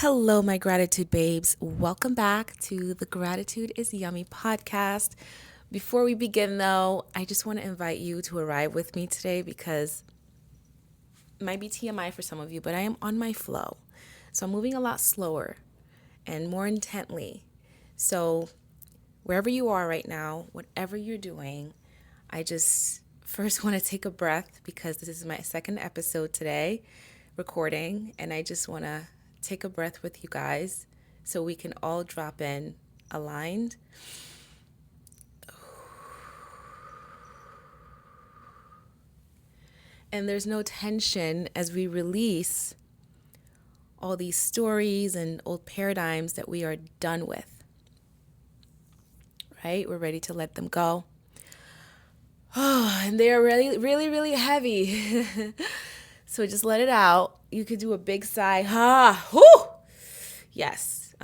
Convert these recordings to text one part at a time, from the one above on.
Hello, my gratitude babes. Welcome back to the Gratitude is Yummy podcast. Before we begin, though, I just want to invite you to arrive with me today because it might be TMI for some of you, but I am on my flow. So I'm moving a lot slower and more intently. So wherever you are right now, whatever you're doing, I just first want to take a breath because this is my second episode today recording, and I just want to take a breath with you guys so we can all drop in aligned. And there's no tension as we release all these stories and old paradigms that we are done with. Right? We're ready to let them go. Oh, and they are really, really, really heavy. So just let it out. You could do a big sigh. Ah, whoo! Yes.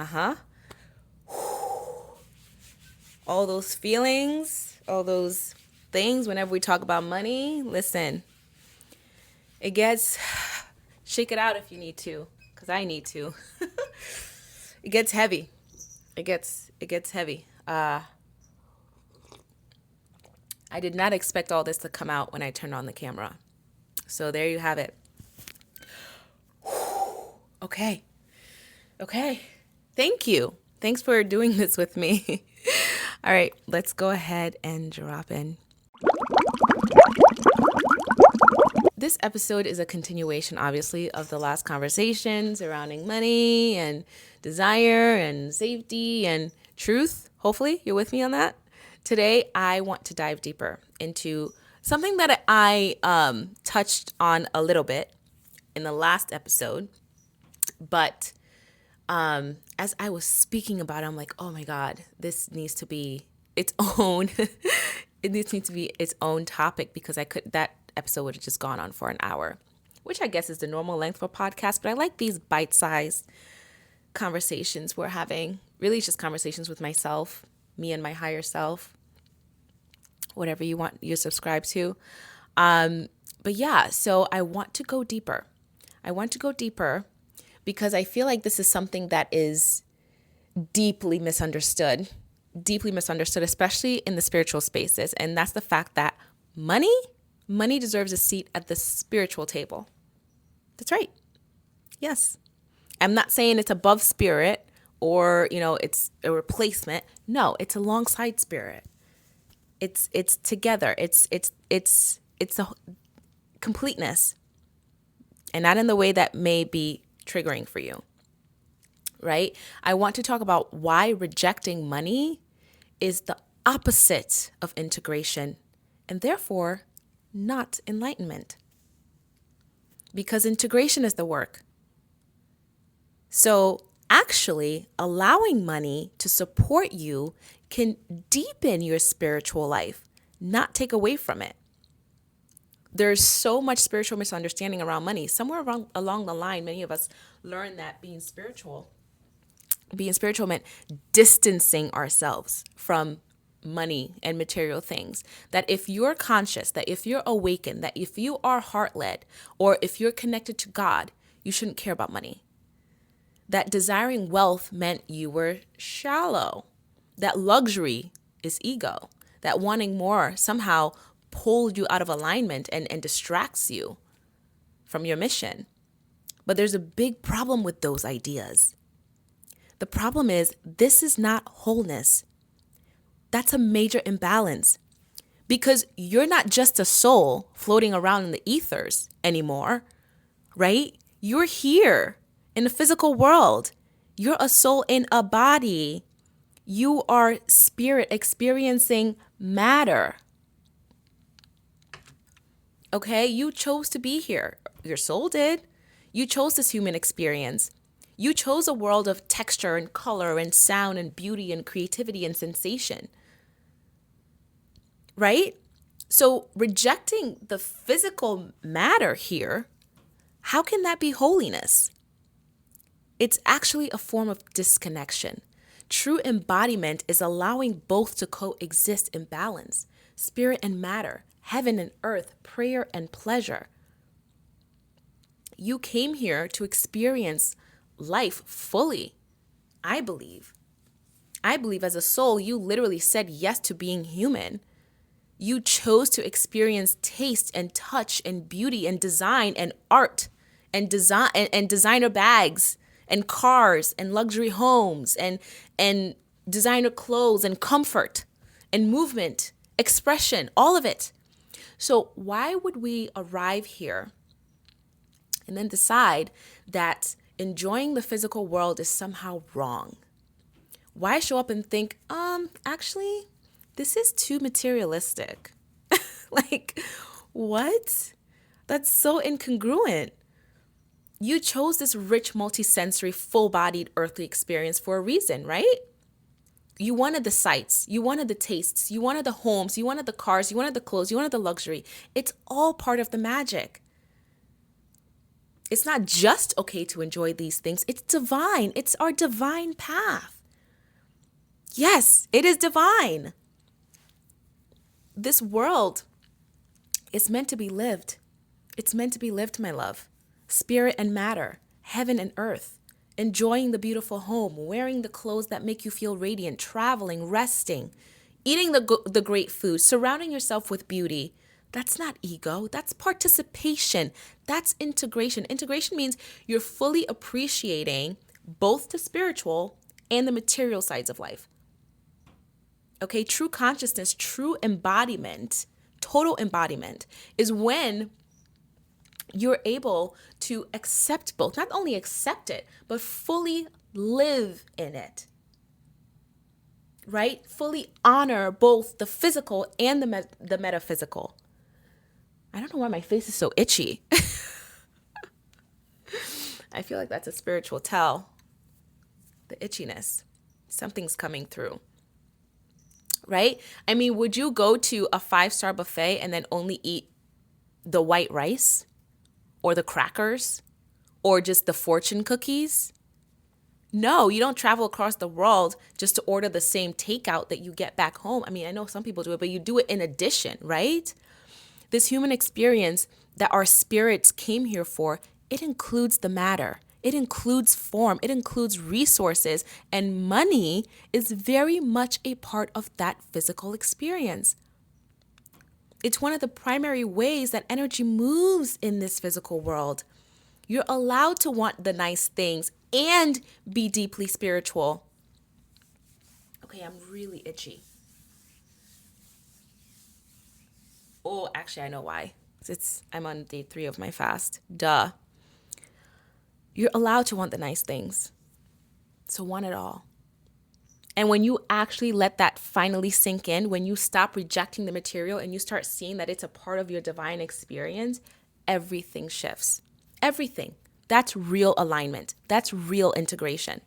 All those feelings, all those things, whenever we talk about money, listen, it gets, shake it out if you need to, because I need to. It gets heavy. It gets heavy. I did not expect all this to come out when I turned on the camera. So there you have it. Okay. Thank you. Thanks for doing this with me. All right, let's go ahead and drop in. This episode is a continuation, obviously, of the last conversation surrounding money and desire and safety and truth. Hopefully, you're with me on that. Today, I want to dive deeper into something that I touched on a little bit in the last episode, but as I was speaking about it, I'm like, oh my God, this needs to be its own. It needs to be its own topic because that episode would have just gone on for an hour, which I guess is the normal length for a podcast. But I like these bite-sized conversations we're having. Really, it's just conversations with myself, me and my higher self, whatever you subscribe to. But yeah, so I want to go deeper. Because I feel like this is something that is deeply misunderstood, especially in the spiritual spaces. And that's the fact that money deserves a seat at the spiritual table. That's right. Yes. I'm not saying it's above spirit or, it's a replacement. No, it's alongside spirit. It's together. It's a completeness. And not in the way that may be triggering for you, right? I want to talk about why rejecting money is the opposite of integration and therefore not enlightenment. Because integration is the work. So actually allowing money to support you can deepen your spiritual life, not take away from it. There's so much spiritual misunderstanding around money. Somewhere along the line, many of us learned that being spiritual meant distancing ourselves from money and material things. That if you're conscious, that if you're awakened, that if you are heart-led, or if you're connected to God, you shouldn't care about money. That desiring wealth meant you were shallow. That luxury is ego. That wanting more somehow pulls you out of alignment and distracts you from your mission. But there's a big problem with those ideas. The problem is this is not wholeness. That's a major imbalance because you're not just a soul floating around in the ethers anymore, right? You're here in the physical world. You're a soul in a body. You are spirit experiencing matter. Okay, you chose to be here. Your soul did. You chose this human experience. You chose a world of texture and color and sound and beauty and creativity and sensation. Right? So rejecting the physical matter here, how can that be holiness? It's actually a form of disconnection. True embodiment is allowing both to coexist in balance, spirit and matter, heaven and earth, prayer and pleasure. You came here to experience life fully. I believe. I believe as a soul, you literally said yes to being human. You chose to experience taste and touch and beauty and design and art and designer bags and cars and luxury homes and designer clothes and comfort and movement, expression, all of it. So why would we arrive here and then decide that enjoying the physical world is somehow wrong? Why show up and think, actually, this is too materialistic? Like, what? That's so incongruent. You chose this rich, multisensory, full-bodied earthly experience for a reason, right? You wanted the sights, you wanted the tastes, you wanted the homes, you wanted the cars, you wanted the clothes, you wanted the luxury. It's all part of the magic. It's not just okay to enjoy these things. It's divine. It's our divine path. Yes, it is divine. This world is meant to be lived. It's meant to be lived, my love. Spirit and matter, heaven and earth, enjoying the beautiful home, wearing the clothes that make you feel radiant, traveling, resting, eating the great food, surrounding yourself with beauty. That's not ego. That's participation. That's integration. Integration means you're fully appreciating both the spiritual and the material sides of life. Okay, true consciousness, true embodiment, total embodiment is when you're able to accept both, not only accept it, but fully live in it, right? Fully honor both the physical and the metaphysical. I don't know why my face is so itchy. I feel like that's a spiritual tell. The itchiness, something's coming through. Right? I mean, would you go to a 5-star buffet and then only eat the white rice or the crackers or just the fortune cookies? No, you don't travel across the world just to order the same takeout that you get back home. I mean, I know some people do it, but you do it in addition, right? This human experience that our spirits came here for, it includes the matter. It includes form, it includes resources, and money is very much a part of that physical experience. It's one of the primary ways that energy moves in this physical world. You're allowed to want the nice things and be deeply spiritual. Okay, I'm really itchy. Oh, actually, I know why. I'm on day 3 of my fast. Duh. You're allowed to want the nice things. So want it all. And when you actually let that finally sink in, when you stop rejecting the material and you start seeing that it's a part of your divine experience, everything shifts. Everything. That's real alignment. That's real integration.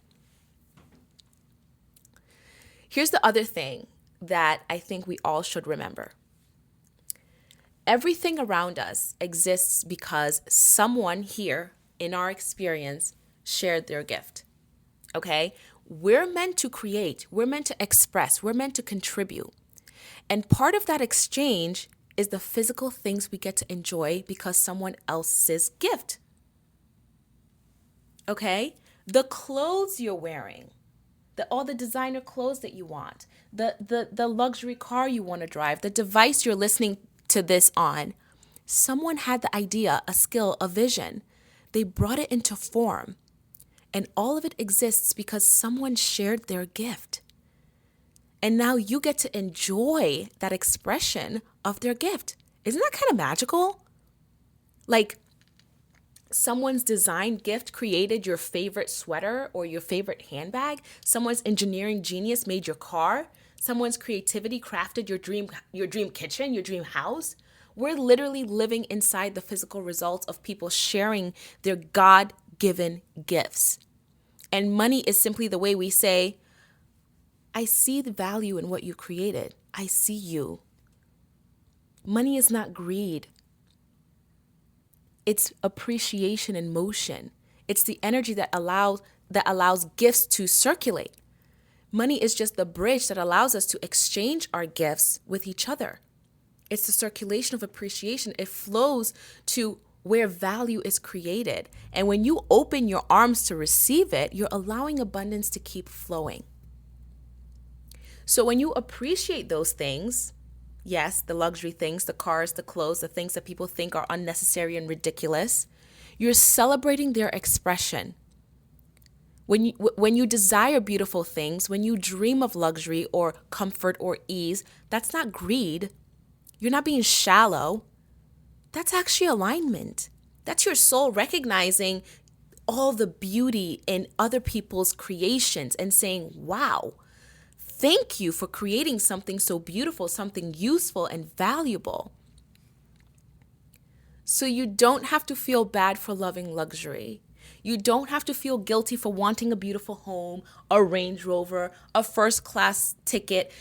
Here's the other thing that I think we all should remember. Everything around us exists because someone here in our experience shared their gift. Okay? We're meant to create, we're meant to express, we're meant to contribute. And part of that exchange is the physical things we get to enjoy because someone else's gift. Okay? The clothes you're wearing, all the designer clothes that you want, the luxury car you want to drive, the device you're listening to this on. Someone had the idea, a skill, a vision. They brought it into form. And all of it exists because someone shared their gift. And now you get to enjoy that expression of their gift. Isn't that kind of magical? Like someone's design gift created your favorite sweater or your favorite handbag. Someone's engineering genius made your car. Someone's creativity crafted your dream kitchen, your dream house. We're literally living inside the physical results of people sharing their God-given gifts. And money is simply the way we say, I see the value in what you created. I see you. Money is not greed. It's appreciation in motion. It's the energy that allows gifts to circulate. Money is just the bridge that allows us to exchange our gifts with each other. It's the circulation of appreciation. It flows to where value is created. And when you open your arms to receive it, you're allowing abundance to keep flowing. So when you appreciate those things, yes, the luxury things, the cars, the clothes, the things that people think are unnecessary and ridiculous, you're celebrating their expression. When you desire beautiful things, when you dream of luxury or comfort or ease, that's not greed. You're not being shallow. That's actually alignment. That's your soul recognizing all the beauty in other people's creations and saying, wow, thank you for creating something so beautiful, something useful and valuable. So you don't have to feel bad for loving luxury. You don't have to feel guilty for wanting a beautiful home, a Range Rover, a first class ticket.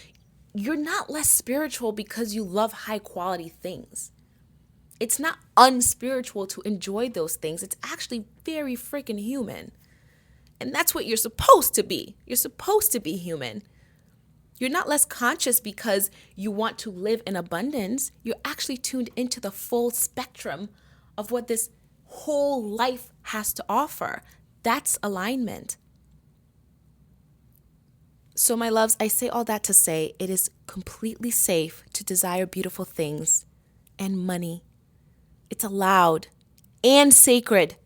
You're not less spiritual because you love high quality things. It's not unspiritual to enjoy those things. It's actually very freaking human. And that's what you're supposed to be. You're supposed to be human. You're not less conscious because you want to live in abundance. You're actually tuned into the full spectrum of what this whole life has to offer. That's alignment. So, my loves, I say all that to say it is completely safe to desire beautiful things and money. It's allowed and sacred.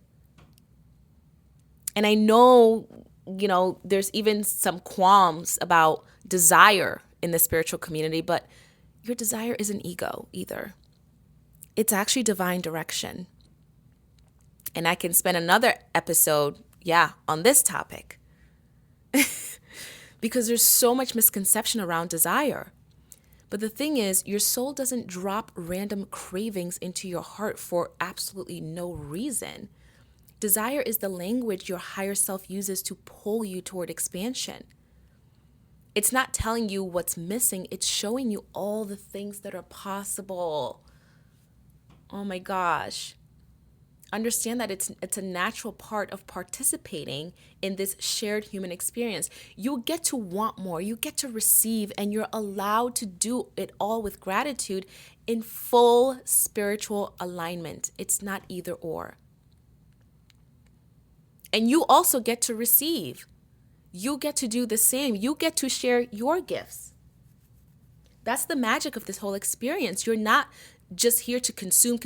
And I know, there's even some qualms about desire in the spiritual community, but your desire isn't ego either. It's actually divine direction. And I can spend another episode, on this topic. Because there's so much misconception around desire. But the thing is, your soul doesn't drop random cravings into your heart for absolutely no reason. Desire is the language your higher self uses to pull you toward expansion. It's not telling you what's missing, it's showing you all the things that are possible. Oh my gosh. Understand that it's a natural part of participating in this shared human experience. You get to want more, you get to receive, and you're allowed to do it all with gratitude in full spiritual alignment. It's not either or. And you also get to receive. You get to do the same. You get to share your gifts. That's the magic of this whole experience. You're not just here to consume,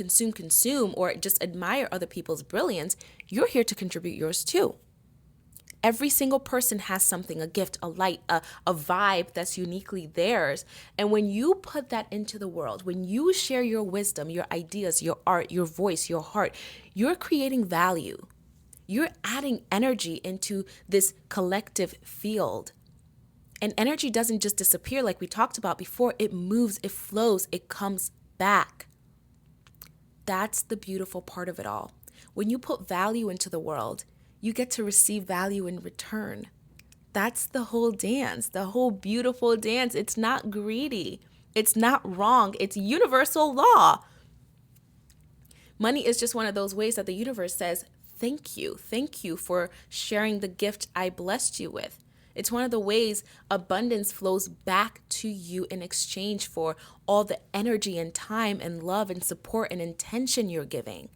or just admire other people's brilliance. You're here to contribute yours too. Every single person has something, a gift, a light, a vibe that's uniquely theirs. And when you put that into the world, when you share your wisdom, your ideas, your art, your voice, your heart, you're creating value. You're adding energy into this collective field. And energy doesn't just disappear like we talked about before. It moves, it flows, it comes back. That's the beautiful part of it all. When you put value into the world, you get to receive value in return. That's the whole dance, the whole beautiful dance. It's not greedy. It's not wrong. It's universal law. Money is just one of those ways that the universe says, thank you. Thank you for sharing the gift I blessed you with. It's one of the ways abundance flows back to you in exchange for all the energy and time and love and support and intention you're giving.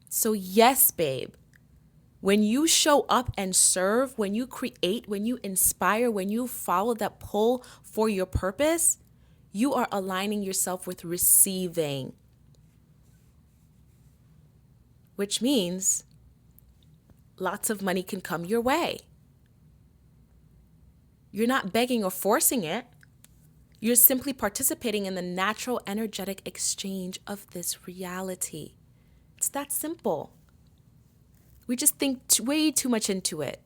So yes, babe, when you show up and serve, when you create, when you inspire, when you follow that pull for your purpose, you are aligning yourself with receiving. Which means lots of money can come your way. You're not begging or forcing it. You're simply participating in the natural energetic exchange of this reality. It's that simple. We just think way too much into it.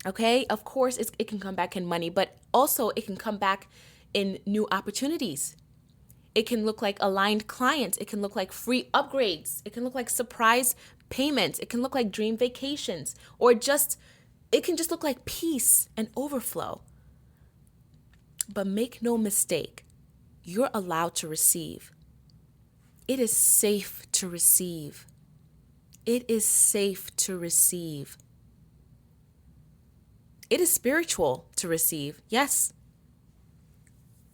Okay? Of course, it can come back in money, but also it can come back in new opportunities. It can look like aligned clients. It can look like free upgrades. It can look like surprise payments. It can look like dream vacations, or it can just look like peace and overflow. But make no mistake, you're allowed to receive. It is safe to receive. It is safe to receive. It is spiritual to receive, yes.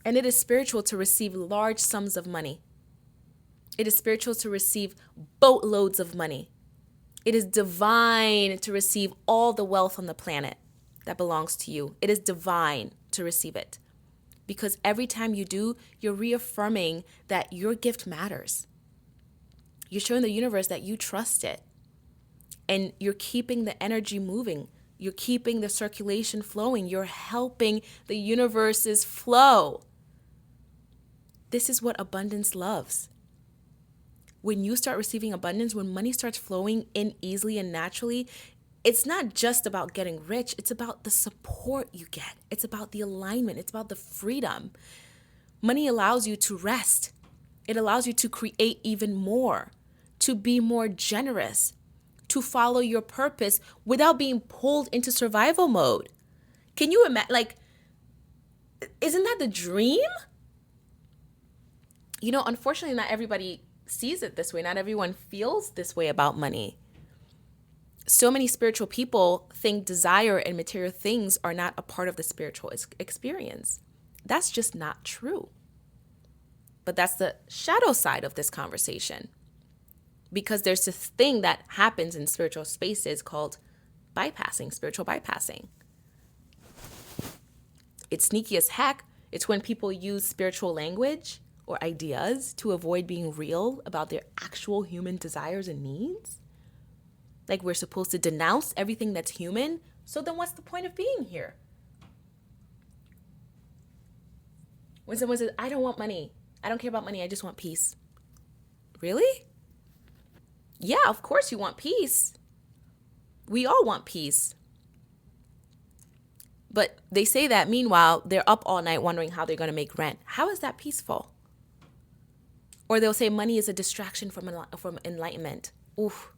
And it is spiritual to receive large sums of money. It is spiritual to receive boatloads of money. It is divine to receive all the wealth on the planet that belongs to you. It is divine to receive it. Because every time you do, you're reaffirming that your gift matters. You're showing the universe that you trust it. And you're keeping the energy moving. You're keeping the circulation flowing. You're helping the universe's flow. This is what abundance loves. When you start receiving abundance, when money starts flowing in easily and naturally, it's not just about getting rich. It's about the support you get. It's about the alignment. It's about the freedom. Money allows you to rest. It allows you to create even more, to be more generous, to follow your purpose without being pulled into survival mode. Can you imagine? Like, isn't that the dream? You know, unfortunately, not everybody sees it this way. Not everyone feels this way about money. So many spiritual people think desire and material things are not a part of the spiritual experience. That's just not true. But that's the shadow side of this conversation. Because there's this thing that happens in spiritual spaces called bypassing, spiritual bypassing. It's sneaky as heck. It's when people use spiritual language or ideas to avoid being real about their actual human desires and needs. Like we're supposed to denounce everything that's human. So then what's the point of being here? When someone says, I don't want money. I don't care about money. I just want peace. Really? Yeah, of course you want peace. We all want peace. But they say that meanwhile, they're up all night wondering how they're going to make rent. How is that peaceful? Or they'll say money is a distraction from enlightenment. Oof.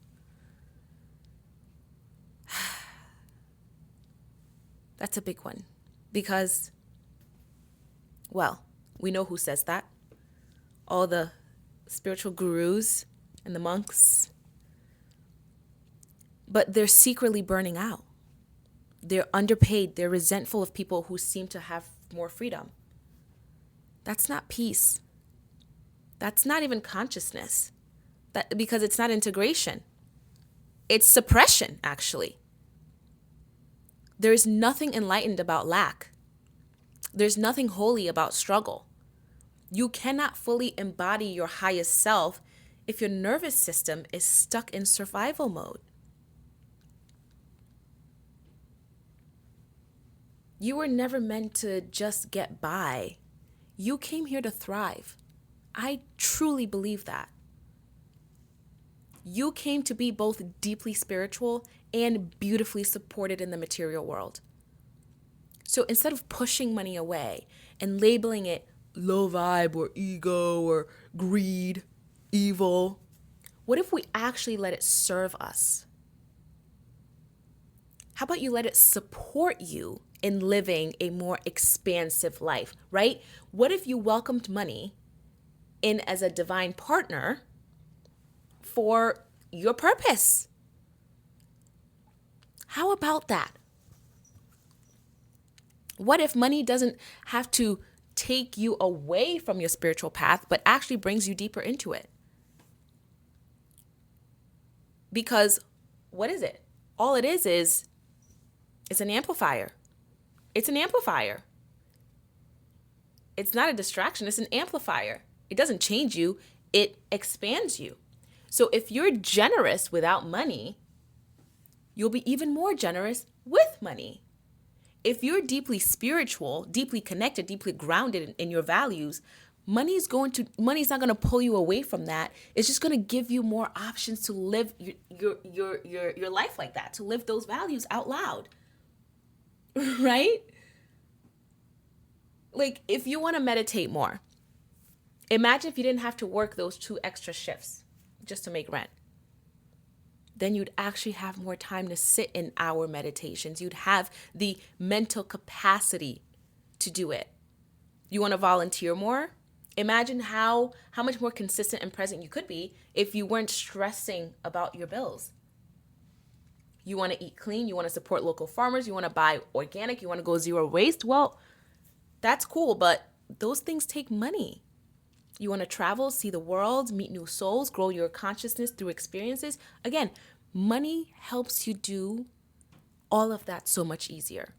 That's a big one. Because, well, we know who says that. All the spiritual gurus and the monks. But they're secretly burning out. They're underpaid. They're resentful of people who seem to have more freedom. That's not peace. That's not even consciousness. Because it's not integration. It's suppression, actually. There's nothing enlightened about lack. There's nothing holy about struggle. You cannot fully embody your highest self if your nervous system is stuck in survival mode. You were never meant to just get by. You came here to thrive. I truly believe that. You came to be both deeply spiritual and beautifully supported in the material world. So instead of pushing money away and labeling it low vibe or ego or greed, evil, what if we actually let it serve us? How about you let it support you in living a more expansive life, right? What if you welcomed money in as a divine partner for your purpose? How about that? What if money doesn't have to take you away from your spiritual path, but actually brings you deeper into it? Because what is it? All it is it's an amplifier. It's an amplifier. It's not a distraction. It's an amplifier. It doesn't change you. It expands you. So if you're generous without money, you'll be even more generous with money. If you're deeply spiritual, deeply connected, deeply grounded in your values, money's not going to pull you away from that. It's just going to give you more options to live your life like that, to live those values out loud. Right? Like if you want to meditate more, imagine if you didn't have to work those 2 extra shifts just to make rent. Then you'd actually have more time to sit in our meditations. You'd have the mental capacity to do it. You want to volunteer more? Imagine how much more consistent and present you could be if you weren't stressing about your bills. You want to eat clean, you want to support local farmers, you want to buy organic, you want to go zero waste. Well, that's cool, but those things take money. You want to travel, see the world, meet new souls, grow your consciousness through experiences. Again, money helps you do all of that so much easier.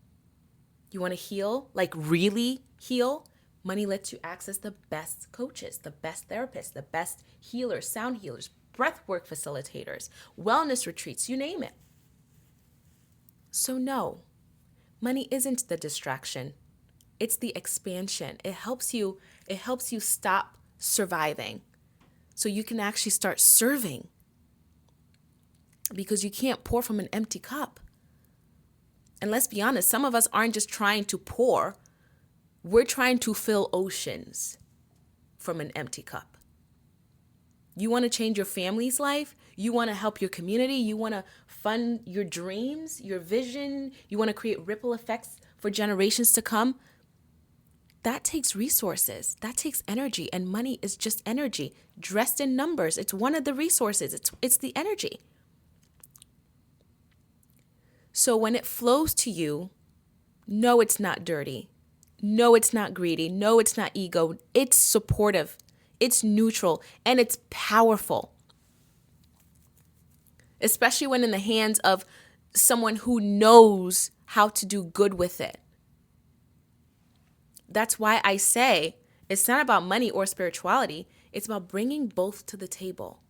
You want to heal, like really heal? Money lets you access the best coaches, the best therapists, the best healers, sound healers, breathwork facilitators, wellness retreats, you name it. So no, money isn't the distraction. It's the expansion. It helps you stop surviving so you can actually start serving, because you can't pour from an empty cup. And let's be honest, some of us aren't just trying to pour, we're trying to fill oceans from an empty cup. You want to change your family's life? You want to help your community? You want to fund your dreams, your vision? You want to create ripple effects for generations to come? That takes resources. That takes energy. And money is just energy dressed in numbers. It's one of the resources. It's the energy. So when it flows to you, no, it's not dirty. No, it's not greedy. No, it's not ego. It's supportive. It's neutral. And it's powerful. Especially when in the hands of someone who knows how to do good with it. That's why I say it's not about money or spirituality. It's about bringing both to the table.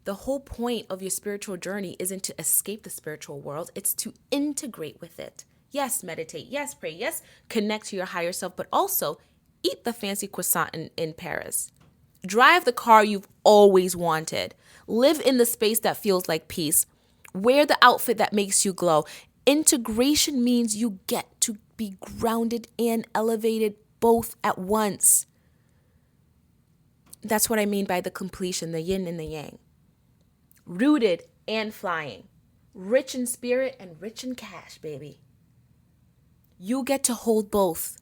The whole point of your spiritual journey isn't to escape the spiritual world. It's to integrate with it. Yes, meditate. Yes, pray. Yes, connect to your higher self, but also eat the fancy croissant in Paris. Drive the car you've always wanted. Live in the space that feels like peace. Wear the outfit that makes you glow. Integration means you get to be grounded and elevated both at once. That's what I mean by the completion, the yin and the yang. Rooted and flying. Rich in spirit and rich in cash, baby. You get to hold both.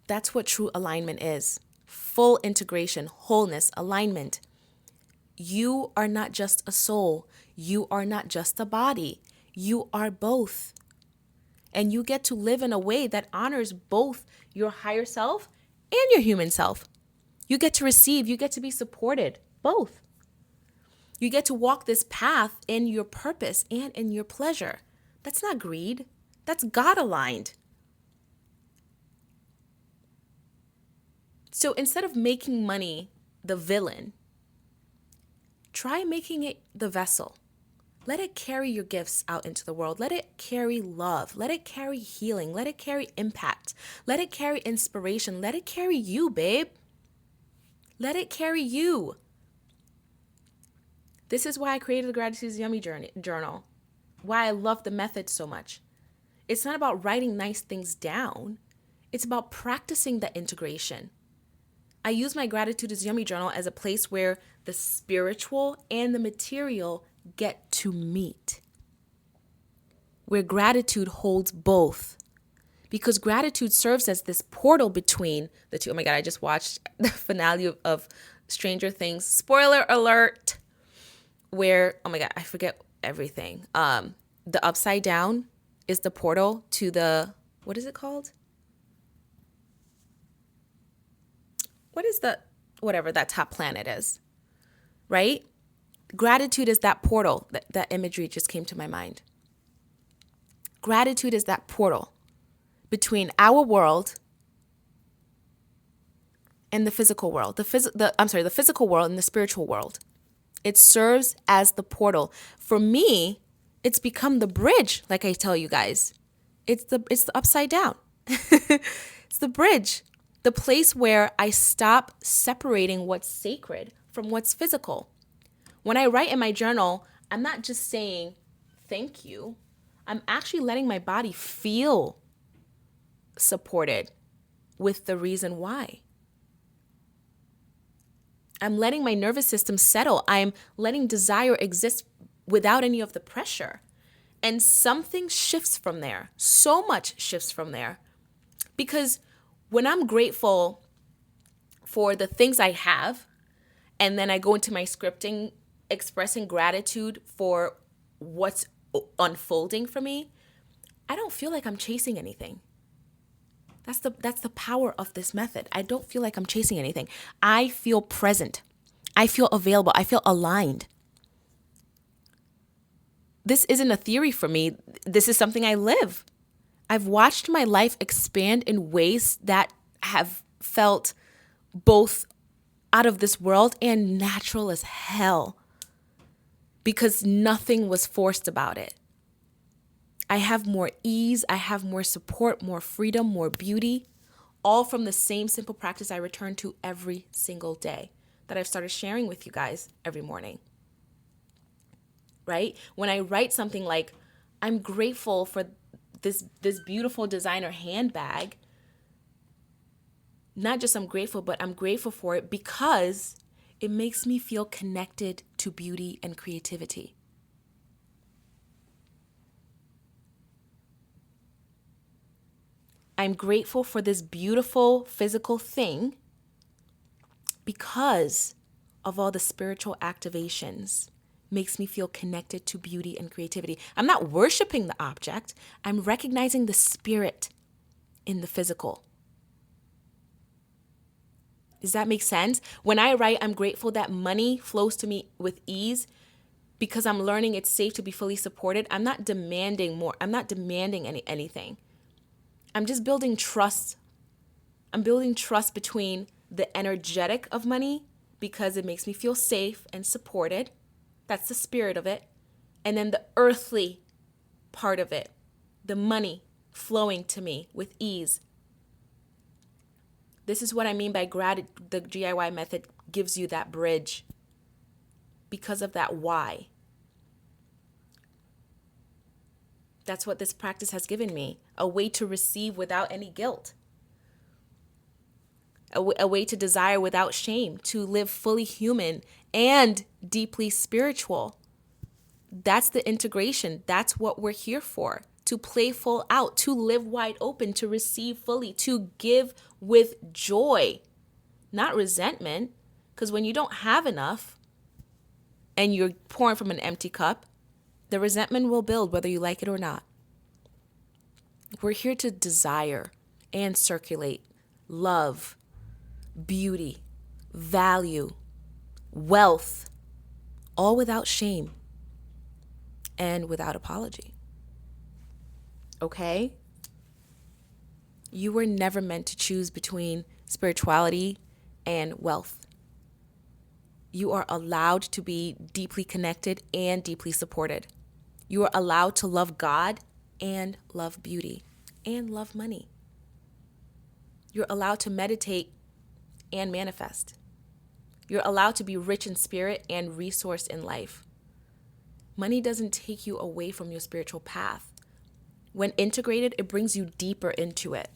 That's what true alignment is. Full integration, wholeness, alignment. You are not just a soul. You are not just a body. You are both. And you get to live in a way that honors both your higher self and your human self. You get to receive. You get to be supported. Both. You get to walk this path in your purpose and in your pleasure. That's not greed. That's God aligned. So instead of making money the villain, try making it the vessel. Let it carry your gifts out into the world. Let it carry love. Let it carry healing. Let it carry impact. Let it carry inspiration. Let it carry you, babe. Let it carry you. This is why I created the Gratitude is Yummy journal. Why I love the method so much. It's not about writing nice things down. It's about practicing the integration. I use my Gratitude is Yummy journal as a place where the spiritual and the material get to meet. Where gratitude holds both. Because gratitude serves as this portal between the two. Oh my God, I just watched the finale of Stranger Things. Spoiler alert. Where, oh my God, I forget everything. The upside down is the portal to the, what is it called? What is the, whatever that top planet is, right? Gratitude is that portal. That imagery just came to my mind. Gratitude is that portal between our world and the physical world. The physical world and the spiritual world. It serves as the portal. For me, it's become the bridge, like I tell you guys. It's the upside down. It's the bridge. The place where I stop separating what's sacred from what's physical. When I write in my journal, I'm not just saying thank you. I'm actually letting my body feel supported with the reason why. I'm letting my nervous system settle. I'm letting desire exist without any of the pressure. And something shifts from there. So much shifts from there. Because when I'm grateful for the things I have, and then I go into my scripting, expressing gratitude for what's unfolding for me, I don't feel like I'm chasing anything. That's the power of this method. I don't feel like I'm chasing anything. I feel present. I feel available. I feel aligned. This isn't a theory for me. This is something I live. I've watched my life expand in ways that have felt both out of this world and natural as hell because nothing was forced about it. I have more ease, I have more support, more freedom, more beauty, all from the same simple practice I return to every single day that I've started sharing with you guys every morning. Right? When I write something like, I'm grateful for this beautiful designer handbag, not just I'm grateful, but I'm grateful for it because it makes me feel connected to beauty and creativity. I'm grateful for this beautiful physical thing because of all the spiritual activations. Makes me feel connected to beauty and creativity. I'm not worshiping the object. I'm recognizing the spirit in the physical. Does that make sense? When I write, I'm grateful that money flows to me with ease because I'm learning it's safe to be fully supported. I'm not demanding more. I'm not demanding anything. I'm just building trust. I'm building trust between the energetic of money because it makes me feel safe and supported. That's the spirit of it. And then the earthly part of it, the money flowing to me with ease. This is what I mean by gratitude. The GIY method gives you that bridge because of that why. That's what this practice has given me, a way to receive without any guilt, a way to desire without shame, to live fully human and deeply spiritual. That's the integration. That's what we're here for, to play full out, to live wide open, to receive fully, to give with joy, not resentment. Because when you don't have enough and you're pouring from an empty cup, the resentment will build whether you like it or not. We're here to desire and circulate love, beauty, value, wealth, all without shame and without apology. Okay? You were never meant to choose between spirituality and wealth. You are allowed to be deeply connected and deeply supported. You are allowed to love God and love beauty and love money. You're allowed to meditate and manifest. You're allowed to be rich in spirit and resourced in life. Money doesn't take you away from your spiritual path. When integrated, it brings you deeper into it.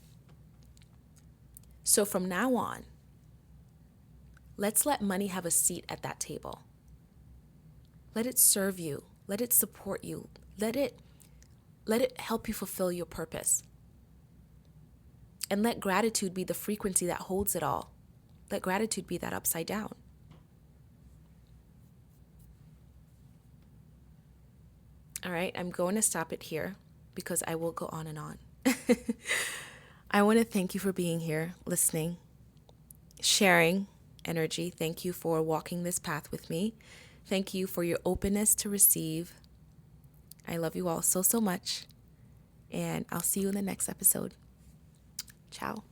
So from now on, let's let money have a seat at that table. Let it serve you. Let it support you. Let it help you fulfill your purpose. And let gratitude be the frequency that holds it all. Let gratitude be that upside down. All right, I'm going to stop it here because I will go on and on. I want to thank you for being here, listening, sharing energy. Thank you for walking this path with me. Thank you for your openness to receive. I love you all so, so much. And I'll see you in the next episode. Ciao.